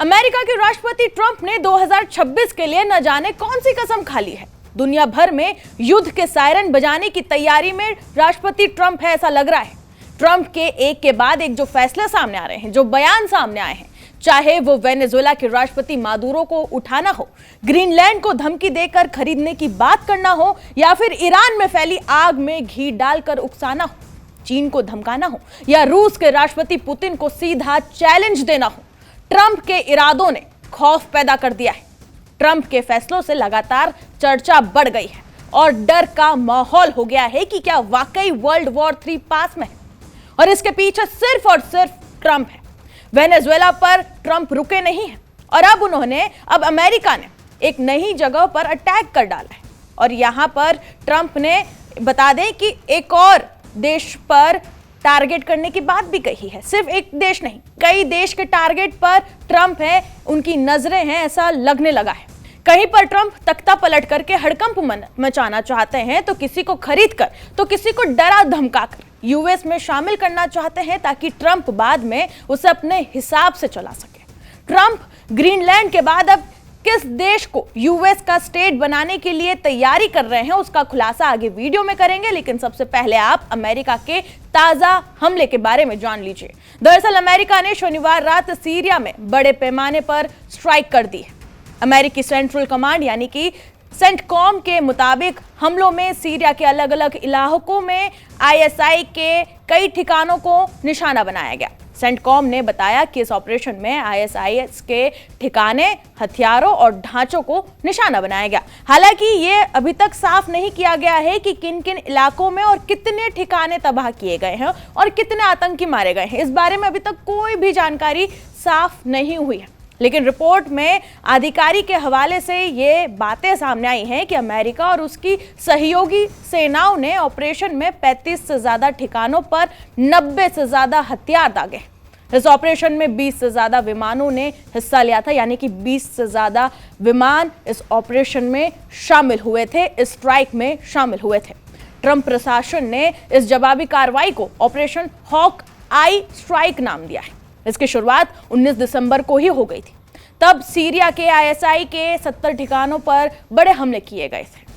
America के राष्ट्रपति Trump ने 2026 के लिए न जाने कौन सी कसम खा ली है। दुनिया भर में युद्ध के सायरन बजाने की तैयारी में राष्ट्रपति ट्रंप है, ऐसा लग रहा है। ट्रंप के एक के बाद एक जो फैसले सामने आ रहे हैं, जो बयान सामने आए हैं, चाहे वो वेनेजुएला के राष्ट्रपति मादुरो को उठाना हो, ग्रीनलैंड को धमकी देकर खरीदने की बात करना हो, या फिर ईरान में फैली आग में घी डालकर उकसाना हो, चीन को धमकाना हो, या रूस के राष्ट्रपति पुतिन को सीधा चैलेंज देना हो, ट्रंप के इरादों ने खौफ पैदा कर दिया है। ट्रंप के फैसलों से लगातार चर्चा बढ़ गई है और डर का माहौल हो गया है कि क्या वाकई वर्ल्ड वॉर 3 पास में है, और इसके पीछे सिर्फ और सिर्फ ट्रंप है। वेनेजुएला पर ट्रंप रुके नहीं हैं और अब अमेरिका ने एक नई जगह पर अटैक कर डाला है। और यहां पर ट्रंप ने बता दें कि एक और देश पर टारगेट करने की बात भी कही है। सिर्फ एक देश नहीं, कई देश के टारगेट पर ट्रंप है, उनकी नजरें हैं, ऐसा लगने लगा है। कहीं पर ट्रंप तख्ता पलट करके हड़कंप मचाना चाहते हैं, तो किसी को खरीद कर, तो किसी को डरा धमकाकर यूएस में शामिल करना चाहते हैं, ताकि ट्रंप बाद में उसे अपने हिसाब से चला सके। ट्रंप ग्रीनलैंड के बाद अब किस देश को यूएस का स्टेट बनाने के लिए तैयारी कर रहे हैं, उसका खुलासा आगे वीडियो में करेंगे। लेकिन सबसे पहले आप अमेरिका के ताजा हमले के बारे में जान लीजिए। दरअसल अमेरिका ने शनिवार रात सीरिया में बड़े पैमाने पर स्ट्राइक कर दी है। अमेरिकी सेंट्रल कमांड यानी कि सेंटकॉम के मुताबिक हमलों में सीरिया के अलग अलग इलाकों में आईएसआई के कई ठिकानों को निशाना बनाया गया। सेंटकॉम ने बताया कि इस ऑपरेशन में आईएसआईएस के ठिकाने, हथियारों और ढांचों को निशाना बनाया गया। हालांकि ये अभी तक साफ नहीं किया गया है कि किन किन इलाकों में और कितने ठिकाने तबाह किए गए हैं और कितने आतंकी मारे गए हैं। इस बारे में अभी तक कोई भी जानकारी साफ नहीं हुई है। लेकिन रिपोर्ट में आधिकारिक के हवाले से ये बातें सामने आई हैं कि अमेरिका और उसकी सहयोगी सेनाओं ने ऑपरेशन में 35 से ज्यादा ठिकानों पर 90 से ज्यादा हथियार दागे। इस ऑपरेशन में 20 से ज्यादा विमानों ने हिस्सा लिया था, यानी कि 20 से ज्यादा विमान इस ऑपरेशन में शामिल हुए थे, इस स्ट्राइक में शामिल हुए थे। ट्रंप प्रशासन ने इस जवाबी कार्रवाई को ऑपरेशन हॉक आई स्ट्राइक नाम दिया है। इसकी शुरुआत 19 दिसंबर को ही हो गई थी। तब सीरिया के आईएसआई के 70 ठिकानों पर बड़े हमले किए गए थे।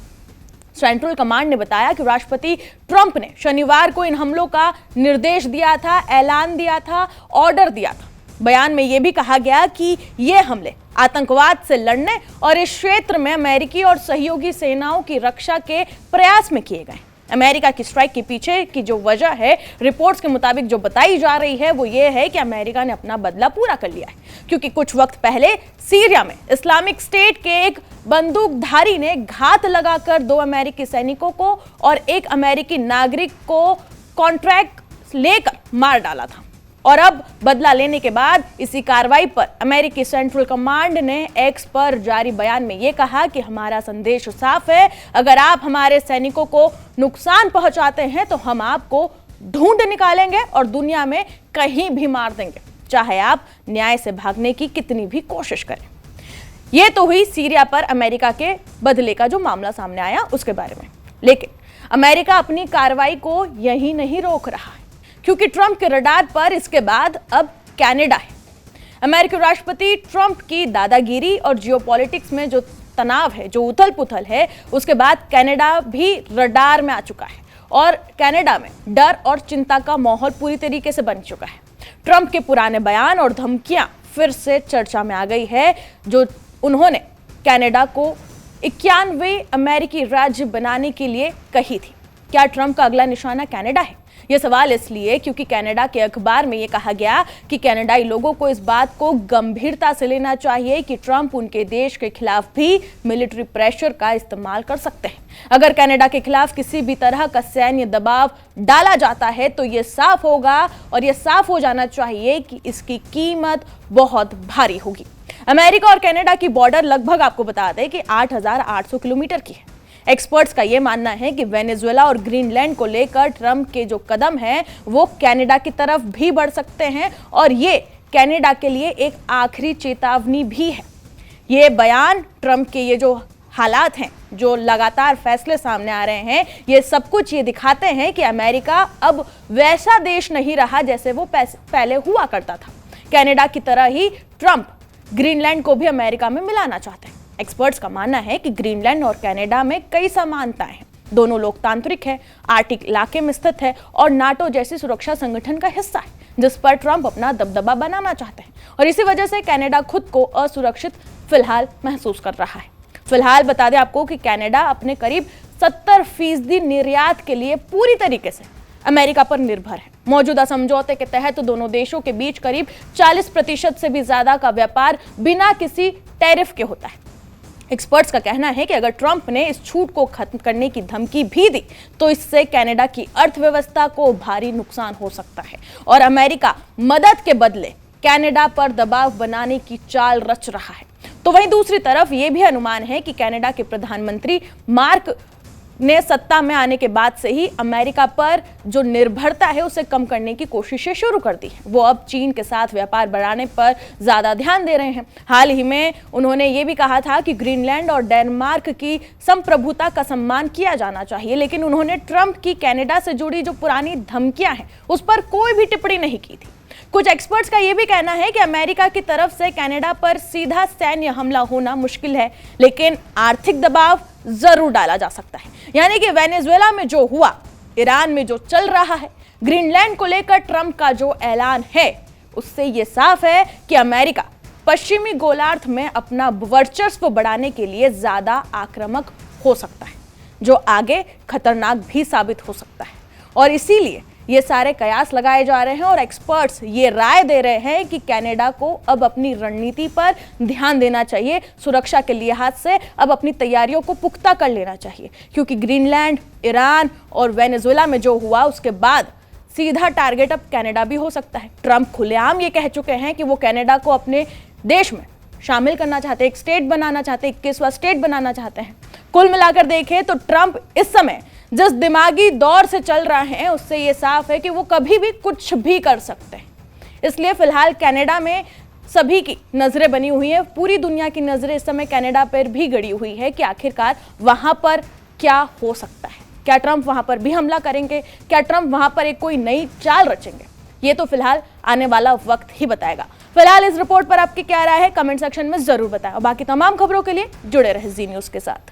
सेंट्रल कमांड ने बताया कि राष्ट्रपति ट्रंप ने शनिवार को इन हमलों का निर्देश दिया था, ऐलान दिया था, ऑर्डर दिया था। बयान में यह भी कहा गया कि ये हमले आतंकवाद से लड़ने और इस क्षेत्र में अमेरिकी और सहयोगी सेनाओं की रक्षा के प्रयास में किए गए। अमेरिका की स्ट्राइक के पीछे की जो वजह है, रिपोर्ट्स के मुताबिक जो बताई जा रही है, वो ये है कि अमेरिका ने अपना बदला पूरा कर लिया है। क्योंकि कुछ वक्त पहले सीरिया में इस्लामिक स्टेट के एक बंदूकधारी ने घात लगाकर 2 अमेरिकी सैनिकों को और एक अमेरिकी नागरिक को कॉन्ट्रैक्ट लेकर मार डाला था। और अब बदला लेने के बाद इसी कार्रवाई पर अमेरिकी सेंट्रल कमांड ने एक्स पर जारी बयान में यह कहा कि हमारा संदेश साफ है, अगर आप हमारे सैनिकों को नुकसान पहुंचाते हैं तो हम आपको ढूंढ निकालेंगे और दुनिया में कहीं भी मार देंगे, चाहे आप न्याय से भागने की कितनी भी कोशिश करें। यह तो हुई सीरिया पर अमेरिका के बदले का जो मामला सामने आया उसके बारे में। लेकिन अमेरिका अपनी कार्रवाई को यहीं नहीं रोक रहा है, क्योंकि ट्रंप के रडार पर इसके बाद अब कनाडा है। अमेरिकी राष्ट्रपति ट्रंप की दादागिरी और जियोपॉलिटिक्स में जो तनाव है, जो उथल पुथल है, उसके बाद कनाडा भी रडार में आ चुका है और कनाडा में डर और चिंता का माहौल पूरी तरीके से बन चुका है। ट्रंप के पुराने बयान और धमकियां फिर से चर्चा में आ गई है, जो उन्होंने कनाडा को 91वें अमेरिकी राज्य बनाने के लिए कही थी। क्या ट्रंप का अगला निशाना कनाडा है? यह सवाल इसलिए क्योंकि कनाडा के अखबार में यह कहा गया कि कनाडाई लोगों को इस बात को गंभीरता से लेना चाहिए कि ट्रंप उनके देश के खिलाफ भी मिलिट्री प्रेशर का इस्तेमाल कर सकते हैं। अगर कनाडा के खिलाफ किसी भी तरह का सैन्य दबाव डाला जाता है तो यह साफ होगा और यह साफ हो जाना चाहिए कि इसकी कीमत बहुत भारी होगी। अमेरिका और कनाडा की बॉर्डर लगभग, आपको बता दें कि 8,800 किलोमीटर की है। एक्सपर्ट्स का यह मानना है कि वेनेजुएला और ग्रीनलैंड को लेकर ट्रंप के जो कदम हैं वो कनाडा की तरफ भी बढ़ सकते हैं और ये कनाडा के लिए एक आखिरी चेतावनी भी है। ये बयान, ट्रंप के ये जो हालात हैं, जो लगातार फैसले सामने आ रहे हैं, ये सब कुछ ये दिखाते हैं कि अमेरिका अब वैसा देश नहीं रहा जैसे वो पहले हुआ करता था। कनाडा की तरह ही ट्रंप ग्रीनलैंड को भी अमेरिका में मिलाना चाहते हैं। एक्सपर्ट्स का मानना है कि ग्रीनलैंड और कनाडा में कई समानताएं हैं। दोनों लोकतांत्रिक है, आर्कटिक इलाके में स्थित है और नाटो जैसी सुरक्षा संगठन का हिस्सा है, जिस पर ट्रंप अपना दबदबा बनाना चाहते हैं। और इसी वजह से कनाडा खुद को असुरक्षित फिलहाल महसूस कर रहा है। फिलहाल बता दें आपको कि कनाडा अपने करीब 70% निर्यात के लिए पूरी तरीके से अमेरिका पर निर्भर है। मौजूदा समझौते के तहत दोनों देशों के बीच करीब 40% से भी ज्यादा का व्यापार बिना किसी टैरिफ के होता है। एक्सपर्ट्स का कहना है कि अगर ट्रंप ने इस छूट को खत्म करने की धमकी भी दी तो इससे कनाडा की अर्थव्यवस्था को भारी नुकसान हो सकता है और अमेरिका मदद के बदले कनाडा पर दबाव बनाने की चाल रच रहा है। तो वहीं दूसरी तरफ यह भी अनुमान है कि कनाडा के प्रधानमंत्री मार्क ने सत्ता में आने के बाद से ही अमेरिका पर जो निर्भरता है उसे कम करने की कोशिशें शुरू कर दी हैं। वो अब चीन के साथ व्यापार बढ़ाने पर ज्यादा ध्यान दे रहे हैं। हाल ही में उन्होंने ये भी कहा था कि ग्रीनलैंड और डेनमार्क की संप्रभुता का सम्मान किया जाना चाहिए, लेकिन उन्होंने ट्रंप की कनाडा से जुड़ी जो पुरानी धमकियां हैं उस पर कोई भी टिप्पणी नहीं की थी। कुछ एक्सपर्ट्स का यह भी कहना है कि अमेरिका की तरफ से कनाडा पर सीधा सैन्य हमला होना मुश्किल है, लेकिन आर्थिक दबाव जरूर डाला जा सकता है। यानी कि वेनेजुएला में जो हुआ, ईरान में जो चल रहा है, ग्रीनलैंड को लेकर ट्रंप का जो ऐलान है, उससे यह साफ है कि अमेरिका पश्चिमी गोलार्ध में अपना वर्चस्व बढ़ाने के लिए ज्यादा आक्रामक हो सकता है, जो आगे खतरनाक भी साबित हो सकता है। और इसीलिए ये सारे कयास लगाए जा रहे हैं और एक्सपर्ट्स ये राय दे रहे हैं कि कनाडा को अब अपनी रणनीति पर ध्यान देना चाहिए। सुरक्षा के लिहाज से अब अपनी तैयारियों को पुख्ता कर लेना चाहिए, क्योंकि ग्रीनलैंड, ईरान और वेनेजुएला में जो हुआ उसके बाद सीधा टारगेट अब कनाडा भी हो सकता है। ट्रंप खुलेआम ये कह चुके हैं कि वो कनाडा को अपने देश में शामिल करना चाहते हैं, एक स्टेट बनाना चाहते हैं, 21वां स्टेट बनाना चाहते हैं। कुल मिलाकर देखें तो ट्रंप इस समय जिस दिमागी दौर से चल रहे हैं उससे ये साफ है कि वो कभी भी कुछ भी कर सकते हैं। इसलिए फिलहाल कनाडा में सभी की नजरें बनी हुई है, पूरी दुनिया की नजरें इस समय कनाडा पर भी गड़ी हुई है कि आखिरकार वहां पर क्या हो सकता है। क्या ट्रंप वहां पर भी हमला करेंगे? क्या ट्रंप वहां पर एक कोई नई चाल रचेंगे? ये तो फिलहाल आने वाला वक्त ही बताएगा। फिलहाल इस रिपोर्ट पर आपकी क्या राय है, कमेंट सेक्शन में जरूर बताएं और बाकी तमाम खबरों के लिए जुड़े रहे जी न्यूज के साथ।